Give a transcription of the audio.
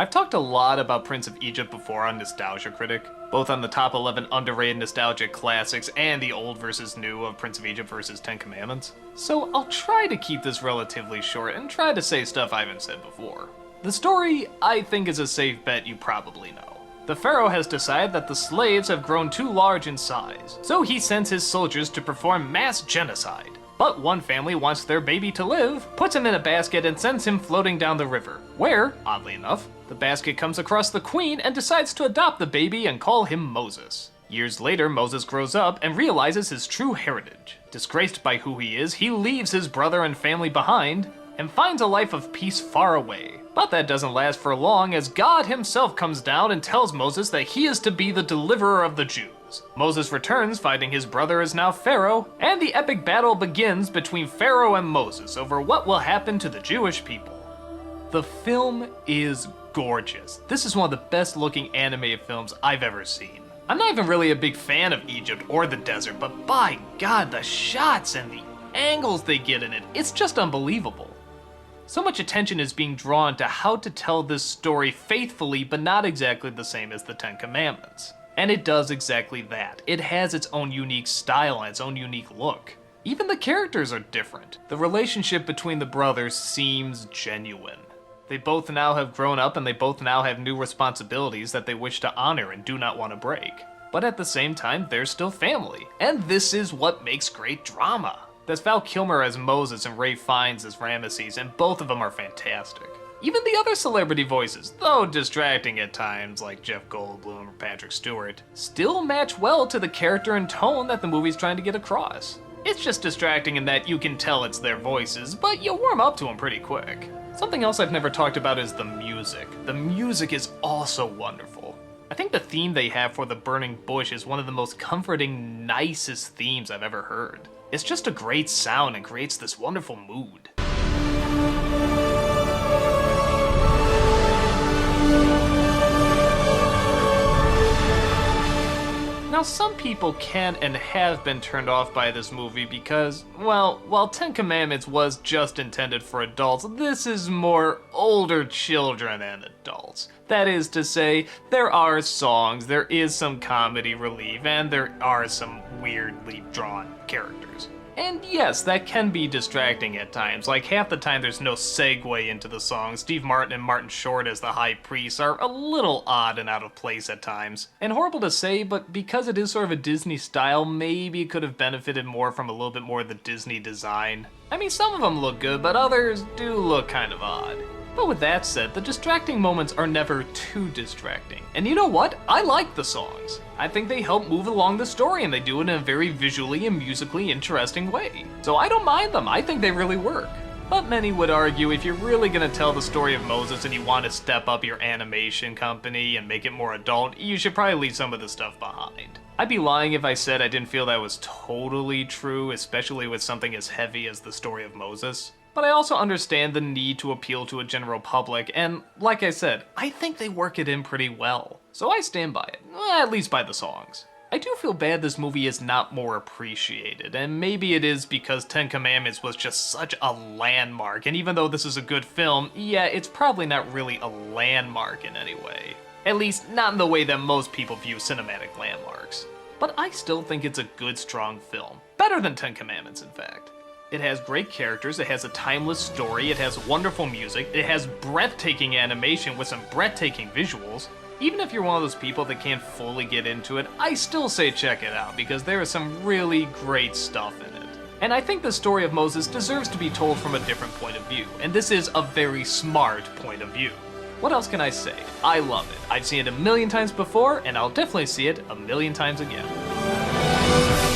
I've talked a lot about Prince of Egypt before on Nostalgia Critic, both on the top 11 underrated nostalgic classics and the old versus new of Prince of Egypt versus Ten Commandments. So I'll try to keep this relatively short and try to say stuff I haven't said before. The story, I think, is a safe bet you probably know. The pharaoh has decided that the slaves have grown too large in size, so he sends his soldiers to perform mass genocide. But one family wants their baby to live, puts him in a basket and sends him floating down the river, where, oddly enough, the basket comes across the queen and decides to adopt the baby and call him Moses. Years later, Moses grows up and realizes his true heritage. Disgraced by who he is, he leaves his brother and family behind and finds a life of peace far away. But that doesn't last for long, as God himself comes down and tells Moses that he is to be the deliverer of the Jews. Moses returns, finding his brother is now Pharaoh, and the epic battle begins between Pharaoh and Moses over what will happen to the Jewish people. The film is gorgeous. This is one of the best looking animated films I've ever seen. I'm not even really a big fan of Egypt or the desert, but by God, the shots and the angles they get in it, it's just unbelievable. So much attention is being drawn to how to tell this story faithfully, but not exactly the same as the Ten Commandments. And it does exactly that. It has its own unique style and its own unique look. Even the characters are different. The relationship between the brothers seems genuine. They both now have grown up and they both now have new responsibilities that they wish to honor and do not want to break. But at the same time, they're still family. And this is what makes great drama. There's Val Kilmer as Moses and Ralph Fiennes as Ramesses, and both of them are fantastic. Even the other celebrity voices, though distracting at times like Jeff Goldblum or Patrick Stewart, still match well to the character and tone that the movie's trying to get across. It's just distracting in that you can tell it's their voices, but you warm up to them pretty quick. Something else I've never talked about is the music. The music is also wonderful. I think the theme they have for the burning bush is one of the most comforting, nicest themes I've ever heard. It's just a great sound and creates this wonderful mood. Now, some people can and have been turned off by this movie because, well, while Ten Commandments was just intended for adults, this is more older children and adults. That is to say, there are songs, there is some comedy relief, and there are some weirdly drawn characters. And yes, that can be distracting at times. Like, half the time there's no segue into the song. Steve Martin and Martin Short as the high priests are a little odd and out of place at times. And horrible to say, but because it is sort of a Disney style, maybe it could have benefited more from a little bit more of the Disney design. I mean, some of them look good, but others do look kind of odd. But with that said, the distracting moments are never too distracting. And you know what? I like the songs. I think they help move along the story, and they do it in a very visually and musically interesting way. So I don't mind them, I think they really work. But many would argue if you're really gonna tell the story of Moses and you want to step up your animation company and make it more adult, you should probably leave some of the stuff behind. I'd be lying if I said I didn't feel that was totally true, especially with something as heavy as the story of Moses. But I also understand the need to appeal to a general public, and like I said, I think they work it in pretty well. So I stand by it, at least by the songs. I do feel bad this movie is not more appreciated, and maybe it is because Ten Commandments was just such a landmark, and even though this is a good film, yeah, it's probably not really a landmark in any way. At least, not in the way that most people view cinematic landmarks. But I still think it's a good, strong film. Better than Ten Commandments, in fact. It has great characters, it has a timeless story, it has wonderful music, it has breathtaking animation with some breathtaking visuals. Even if you're one of those people that can't fully get into it, I still say check it out because there is some really great stuff in it. And I think the story of Moses deserves to be told from a different point of view, and this is a very smart point of view. What else can I say? I love it. I've seen it a million times before, and I'll definitely see it a million times again.